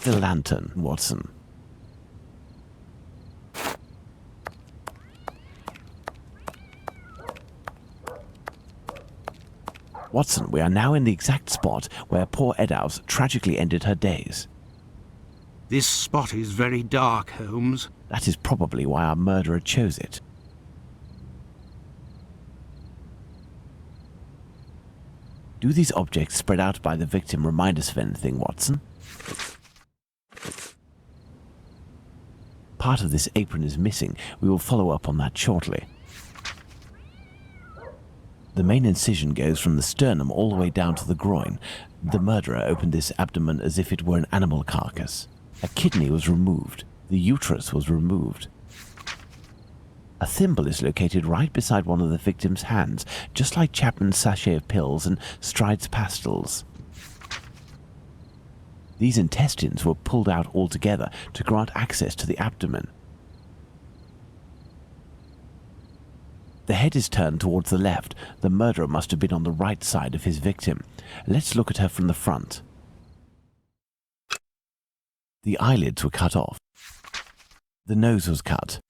the lantern, Watson. Watson, we are now in the exact spot where poor Eddowes tragically ended her days. This spot is very dark, Holmes. That is probably why our murderer chose it. Do these objects spread out by the victim remind us of anything, Watson? Part of this apron is missing. We will follow up on that shortly. The main incision goes from the sternum all the way down to the groin. The murderer opened this abdomen as if it were an animal carcass. A kidney was removed. The uterus was removed. A thimble is located right beside one of the victim's hands, just like Chapman's sachet of pills and Stride's pastils. These intestines were pulled out altogether to grant access to the abdomen. The head is turned towards the left. The murderer must have been on the right side of his victim. Let's look at her from the front. The eyelids were cut off. The nose was cut.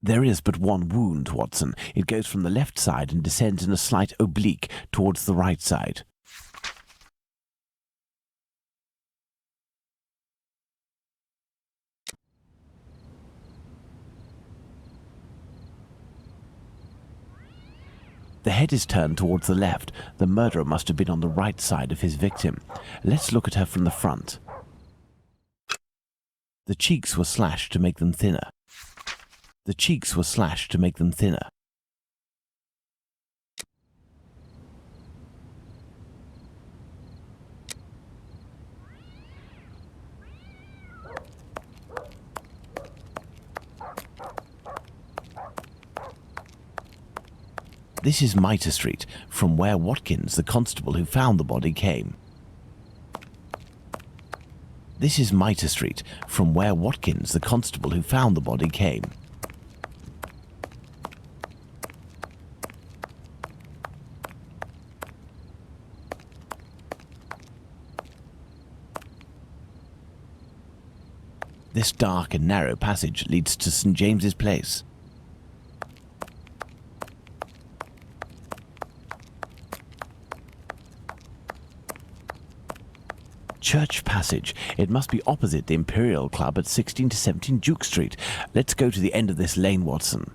There is but one wound, Watson. It goes from the left side and descends in a slight oblique towards the right side. The head is turned towards the left. The murderer must have been on the right side of his victim. Let's look at her from the front. The cheeks were slashed to make them thinner. The cheeks were slashed to make them thinner. This is Mitre Street, from where Watkins, the constable who found the body, came. This is Mitre Street, from where Watkins, the constable who found the body, came. This dark and narrow passage leads to St. James's Place. Church Passage. It must be opposite the Imperial Club at 16 to 17 Duke Street. Let's go to the end of this lane, Watson.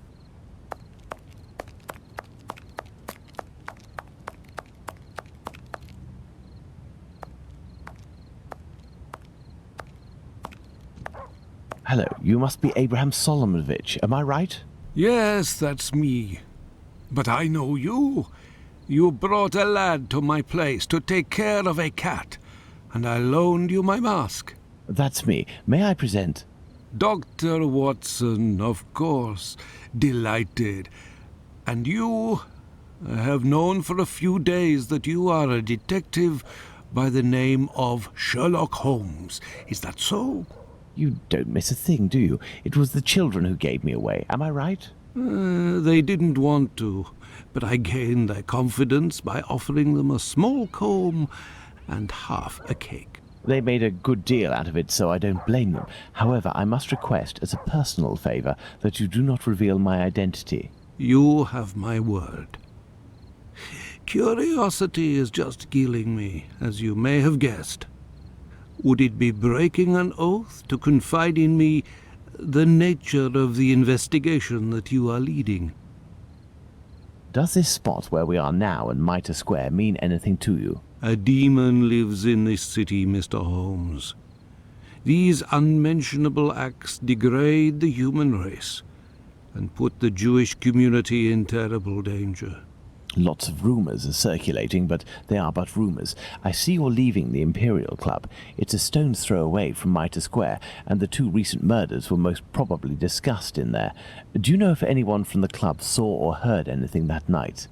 Hello, you must be Abraham Solomonovich, am I right? Yes, that's me. But I know you. You brought a lad to my place to take care of a cat, and I loaned you my mask. That's me. May I present? Dr. Watson, of course. Delighted. And you? I have known for a few days that you are a detective by the name of Sherlock Holmes. Is that so? You don't miss a thing, do you? It was the children who gave me away. Am I right? They didn't want to, but I gained their confidence by offering them a small comb and half a cake. They made a good deal out of it, so I don't blame them. However, I must request, as a personal favor, that you do not reveal my identity. You have my word. Curiosity is just killing me, as you may have guessed. Would it be breaking an oath to confide in me the nature of the investigation that you are leading? Does this spot where we are now in Mitre Square mean anything to you? A demon lives in this city, Mr. Holmes. These unmentionable acts degrade the human race and put the Jewish community in terrible danger. Lots of rumours are circulating, but they are but rumours. I see you're leaving the Imperial Club. It's a stone's throw away from Mitre Square, and the two recent murders were most probably discussed in there. Do you know if anyone from the club saw or heard anything that night?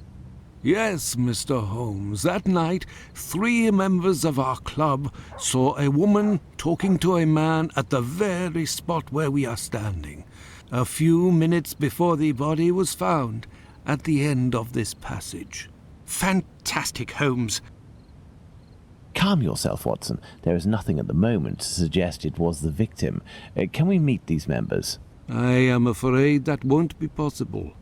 Yes, Mr. Holmes. That night, 3 members of our club saw a woman talking to a man at the very spot where we are standing, a few minutes before the body was found, at the end of this passage. Fantastic, Holmes. Calm yourself, Watson. There is nothing at the moment to suggest it was the victim. Can we meet these members? I am afraid that won't be possible.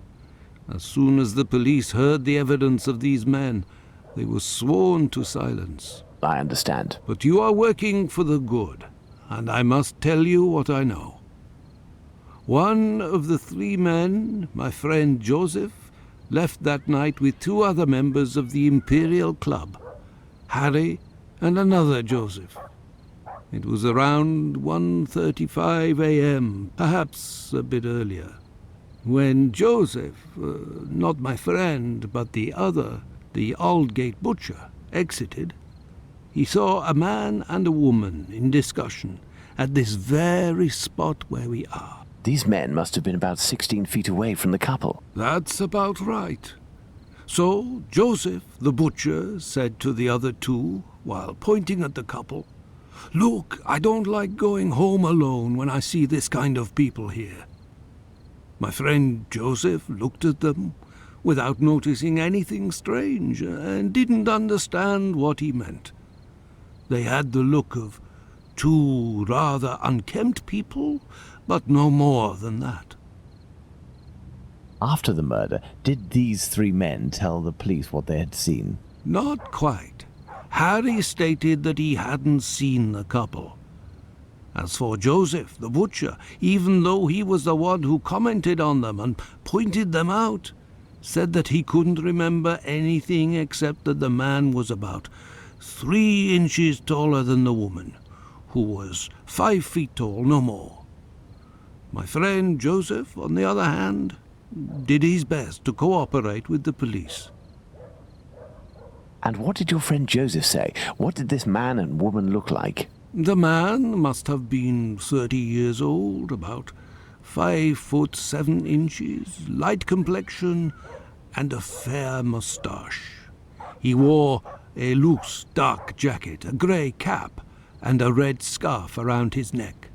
As soon as the police heard the evidence of these men, they were sworn to silence. I understand. But you are working for the good, and I must tell you what I know. One of the three men, my friend Joseph, left that night with two other members of the Imperial Club, Harry and another Joseph. It was around 1:35 a.m., perhaps a bit earlier. When Joseph, not my friend, but the other, the Aldgate butcher, exited, he saw a man and a woman in discussion at this very spot where we are. These men must have been about 16 feet away from the couple. That's about right. So Joseph, the butcher, said to the other two, while pointing at the couple, "Look, I don't like going home alone when I see this kind of people here." My friend Joseph looked at them without noticing anything strange and didn't understand what he meant. They had the look of two rather unkempt people, but no more than that. After the murder, did these three men tell the police what they had seen? Not quite. Harry stated that he hadn't seen the couple. As for Joseph, the butcher, even though he was the one who commented on them and pointed them out, said that he couldn't remember anything except that the man was about 3 inches taller than the woman, who was 5 feet tall, no more. My friend Joseph, on the other hand, did his best to cooperate with the police. And what did your friend Joseph say? What did this man and woman look like? The man must have been 30 years old, about 5 foot 7 inches, light complexion, and a fair moustache. He wore a loose, dark jacket, a grey cap, and a red scarf around his neck.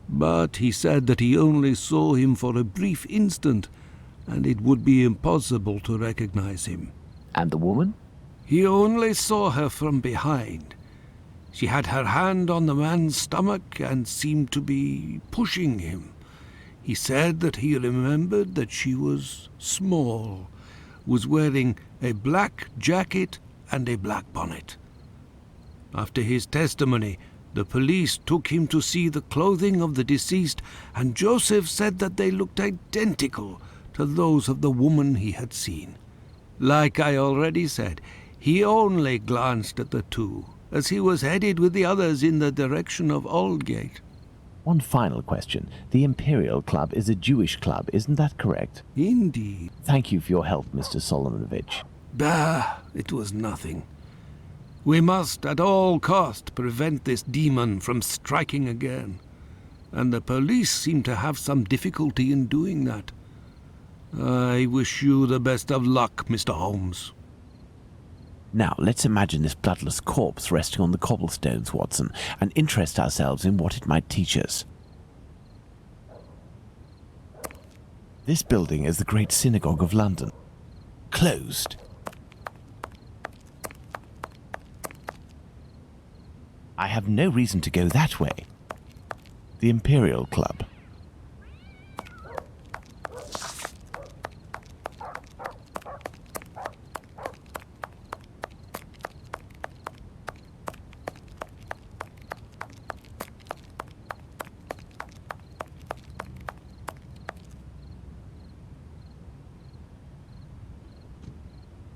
But he said that he only saw him for a brief instant, and it would be impossible to recognize him. And the woman? He only saw her from behind. She had her hand on the man's stomach and seemed to be pushing him. He said that he remembered that she was small, was wearing a black jacket and a black bonnet. After his testimony, the police took him to see the clothing of the deceased, and Joseph said that they looked identical to those of the woman he had seen. Like I already said, he only glanced at the two, as he was headed with the others in the direction of Aldgate. One final question. The Imperial Club is a Jewish club, isn't that correct? Indeed. Thank you for your help, Mr. Solomonovich. Bah, it was nothing. We must at all cost prevent this demon from striking again, and the police seem to have some difficulty in doing that. I wish you the best of luck, Mr. Holmes. Now, let's imagine this bloodless corpse resting on the cobblestones, Watson, and interest ourselves in what it might teach us. This building is the Great Synagogue of London. Closed. I have no reason to go that way. The Imperial Club.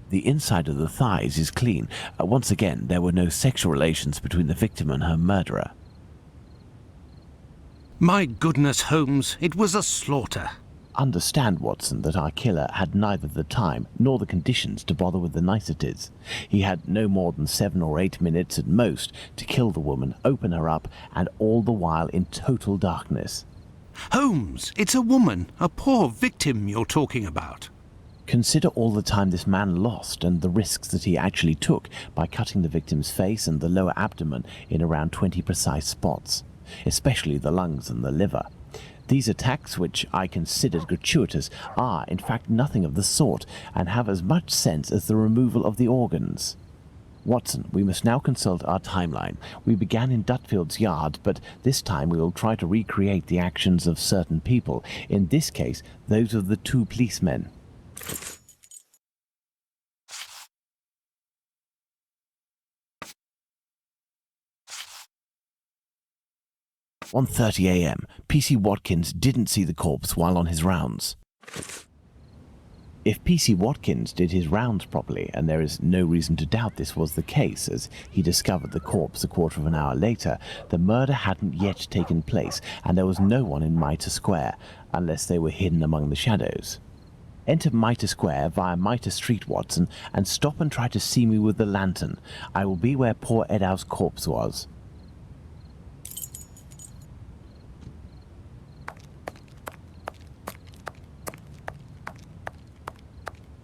The inside of the thighs is clean. Once again, there were no sexual relations between the victim and her murderer. My goodness, Holmes, it was a slaughter. Understand, Watson, that our killer had neither the time nor the conditions to bother with the niceties. He had no more than 7 or 8 minutes at most to kill the woman, open her up, and all the while in total darkness. Holmes, it's a woman, a poor victim you're talking about. Consider all the time this man lost and the risks that he actually took by cutting the victim's face and the lower abdomen in around 20 precise spots, especially the lungs and the liver. These attacks, which I considered gratuitous, are in fact nothing of the sort and have as much sense as the removal of the organs. Watson, we must now consult our timeline. We began in Dutfield's yard, but this time we will try to recreate the actions of certain people, in this case, those of the two policemen. 1:30 a.m. PC Watkins didn't see the corpse while on his rounds. If PC Watkins did his rounds properly, and there is no reason to doubt this was the case, as he discovered the corpse a quarter of an hour later, the murder hadn't yet taken place, and there was no one in Mitre Square, unless they were hidden among the shadows. Enter Mitre Square via Mitre Street, Watson, and stop and try to see me with the lantern. I will be where poor Edow's corpse was.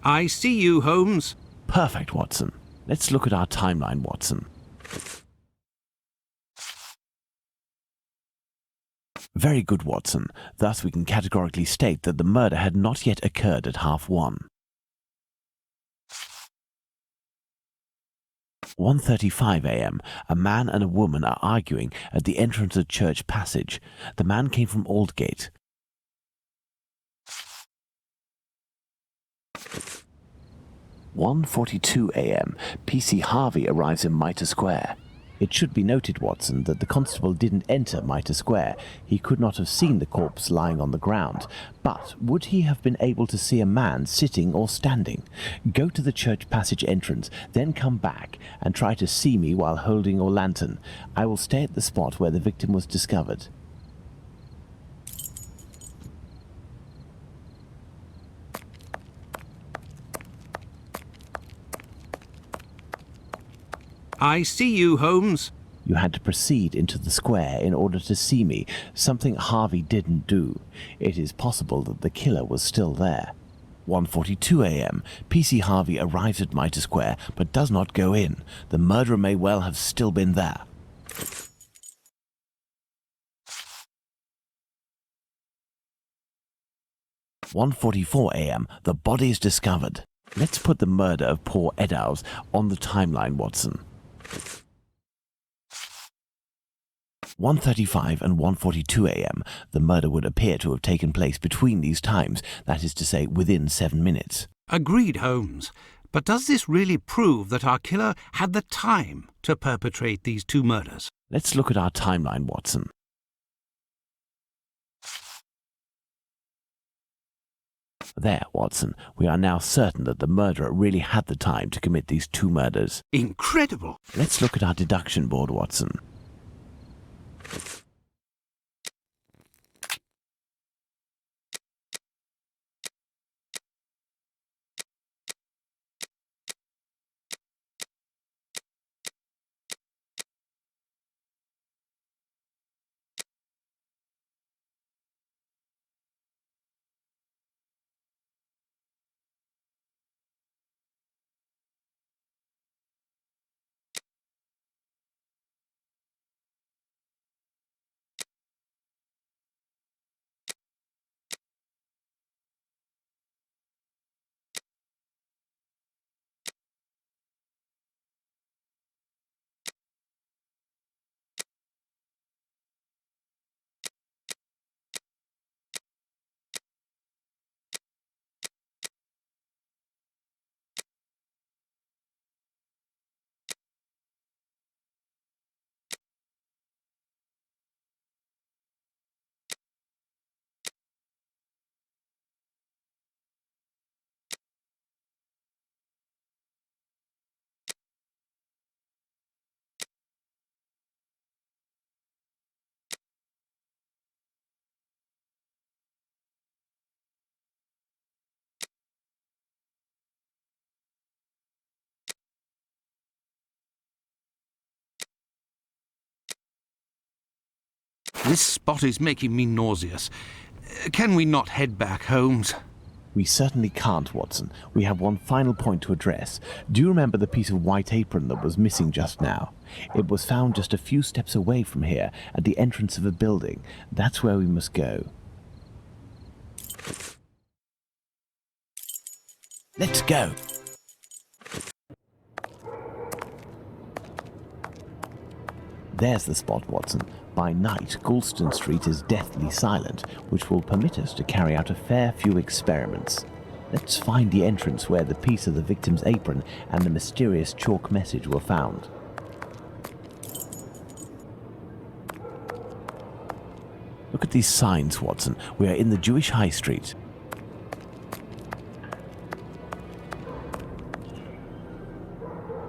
I see you, Holmes. Perfect, Watson. Let's look at our timeline, Watson. Very good, Watson. Thus we can categorically state that the murder had not yet occurred at 1:30. 1:35 a.m. A man and a woman are arguing at the entrance of Church Passage. The man came from Aldgate. 1:42 a.m. PC Harvey arrives in Mitre Square. It should be noted, Watson, that the constable didn't enter Mitre Square. He could not have seen the corpse lying on the ground. But would he have been able to see a man sitting or standing? Go to the Church Passage entrance, then come back and try to see me while holding your lantern. I will stay at the spot where the victim was discovered. I see you, Holmes. You had to proceed into the square in order to see me, something Harvey didn't do. It is possible that the killer was still there. 1:42 a.m. PC Harvey arrives at Mitre Square but does not go in. The murderer may well have still been there. 1:44 a.m. The body is discovered. Let's put the murder of poor Eddowes on the timeline, Watson. 1:35 and 1:42 a.m. The murder would appear to have taken place between these times, that is to say, within 7 minutes. Agreed, Holmes. But does this really prove that our killer had the time to perpetrate these two murders? Let's look at our timeline, Watson. There, Watson, we are now certain that the murderer really had the time to commit these two murders. Incredible! Let's look at our deduction board, Watson. This spot is making me nauseous. Can we not head back, Holmes? We certainly can't, Watson. We have one final point to address. Do you remember the piece of white apron that was missing just now? It was found just a few steps away from here, at the entrance of a building. That's where we must go. Let's go! There's the spot, Watson. By night, Goulston Street is deathly silent, which will permit us to carry out a fair few experiments. Let's find the entrance where the piece of the victim's apron and the mysterious chalk message were found. Look at these signs, Watson. We are in the Jewish High Street.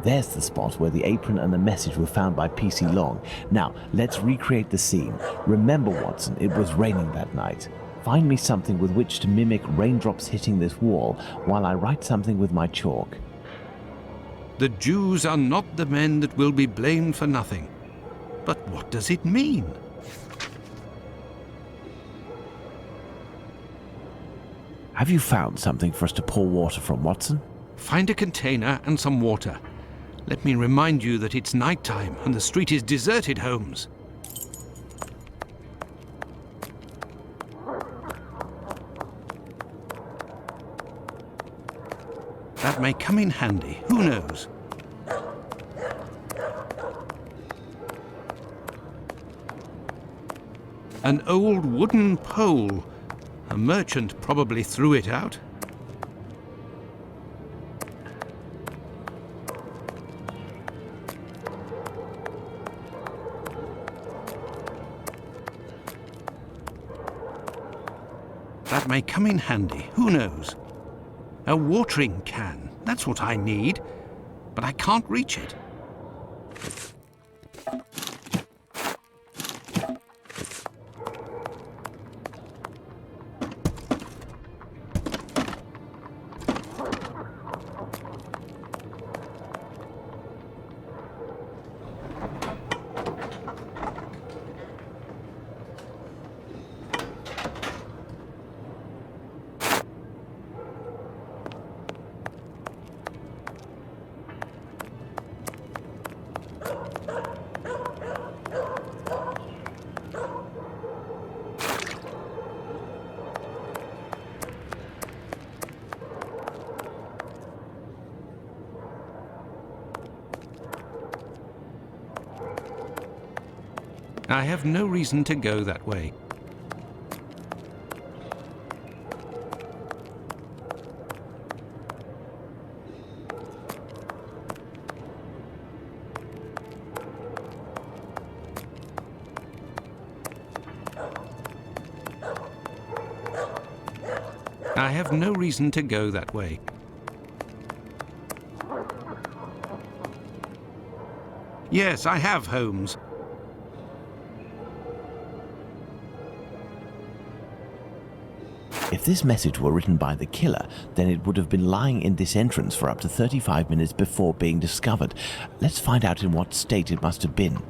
There's the spot where the apron and the message were found by P.C. Long. Now, let's recreate the scene. Remember, Watson, it was raining that night. Find me something with which to mimic raindrops hitting this wall while I write something with my chalk. The Jews are not the men that will be blamed for nothing. But what does it mean? Have you found something for us to pour water from, Watson? Find a container and some water. Let me remind you that it's night time and the street is deserted, Holmes. That may come in handy. Who knows? An old wooden pole. A merchant probably threw it out. That may come in handy. Who knows? A watering can. That's what I need. But I can't reach it. I have no reason to go that way. I have no reason to go that way. Yes, I have, Holmes. If this message were written by the killer, then it would have been lying in this entrance for up to 35 minutes before being discovered. Let's find out in what state it must have been.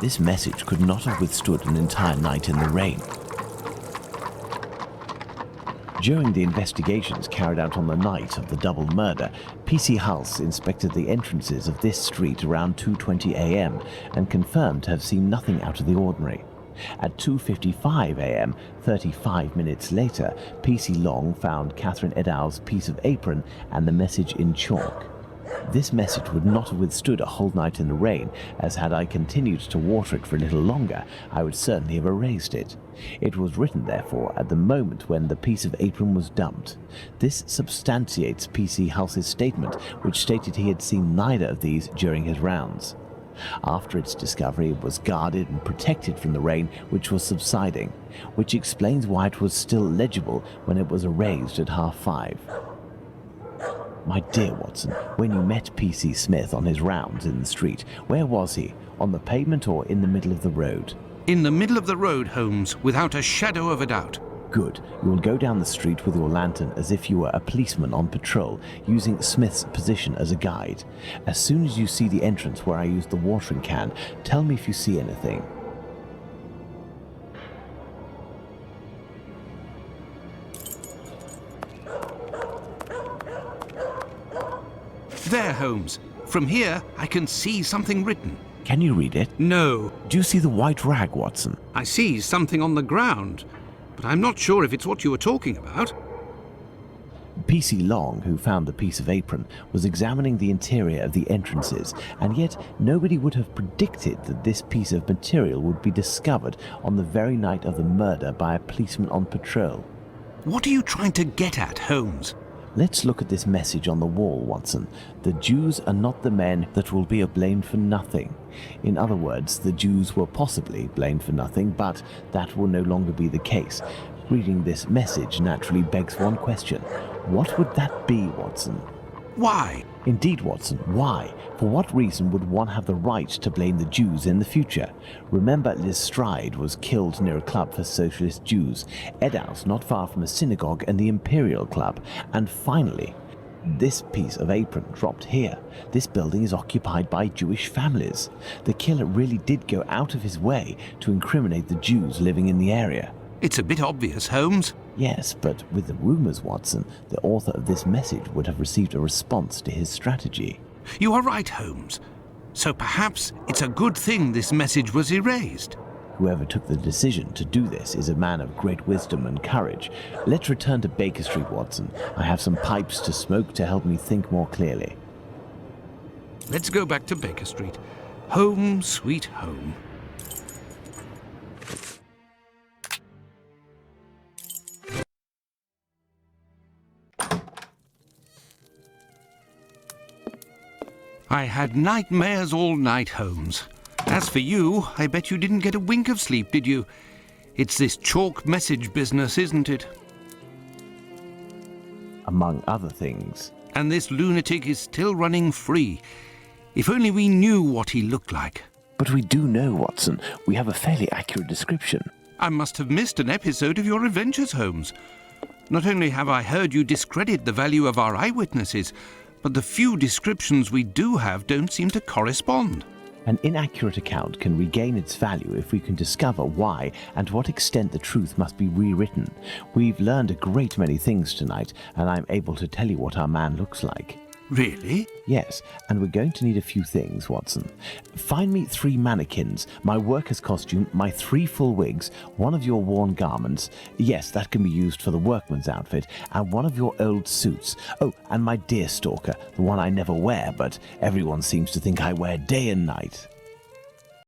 This message could not have withstood an entire night in the rain. During the investigations carried out on the night of the double murder, P.C. Hulse inspected the entrances of this street around 2:20 a.m. and confirmed to have seen nothing out of the ordinary. At 2:55 a.m., 35 minutes later, P.C. Long found Catherine Edow's piece of apron and the message in chalk. This message would not have withstood a whole night in the rain, as had I continued to water it for a little longer, I would certainly have erased it. It was written, therefore, at the moment when the piece of apron was dumped. This substantiates P.C. Hulse's statement, which stated he had seen neither of these during his rounds. After its discovery, it was guarded and protected from the rain, which was subsiding, which explains why it was still legible when it was erased at 5:30. My dear Watson, when you met P.C. Smith on his rounds in the street, where was he? On the pavement or in the middle of the road? In the middle of the road, Holmes, without a shadow of a doubt. Good. You will go down the street with your lantern as if you were a policeman on patrol, using Smith's position as a guide. As soon as you see the entrance where I used the watering can, tell me if you see anything. There, Holmes. From here, I can see something written. Can you read it? No. Do you see the white rag, Watson? I see something on the ground, but I'm not sure if it's what you were talking about. PC Long, who found the piece of apron, was examining the interior of the entrances, and yet nobody would have predicted that this piece of material would be discovered on the very night of the murder by a policeman on patrol. What are you trying to get at, Holmes? Let's look at this message on the wall, Watson. The Jews are not the men that will be blamed for nothing. In other words, the Jews were possibly blamed for nothing, but that will no longer be the case. Reading this message naturally begs one question. What would that be, Watson? Why? Indeed, Watson, why? For what reason would one have the right to blame the Jews in the future? Remember, Lestrade was killed near a club for socialist Jews, Edaus not far from a synagogue and the Imperial Club, and finally, this piece of apron dropped here. This building is occupied by Jewish families. The killer really did go out of his way to incriminate the Jews living in the area. It's a bit obvious, Holmes. Yes, but with the rumors, Watson, the author of this message would have received a response to his strategy. You are right, Holmes. So perhaps it's a good thing this message was erased. Whoever took the decision to do this is a man of great wisdom and courage. Let's return to Baker Street, Watson. I have some pipes to smoke to help me think more clearly. Let's go back to Baker Street. Home, sweet home. I had nightmares all night, Holmes. As for you, I bet you didn't get a wink of sleep, did you? It's this chalk message business, isn't it? Among other things. And this lunatic is still running free. If only we knew what he looked like. But we do know, Watson. We have a fairly accurate description. I must have missed an episode of your adventures, Holmes. Not only have I heard you discredit the value of our eyewitnesses, but the few descriptions we do have don't seem to correspond. An inaccurate account can regain its value if we can discover why and to what extent the truth must be rewritten. We've learned a great many things tonight, and I'm able to tell you what our man looks like. Really? Yes, and we're going to need a few things, Watson. Find me 3 mannequins, my worker's costume, my 3 full wigs, one of your worn garments, yes, that can be used for the workman's outfit, and one of your old suits. Oh, and my deerstalker, the one I never wear, but everyone seems to think I wear day and night.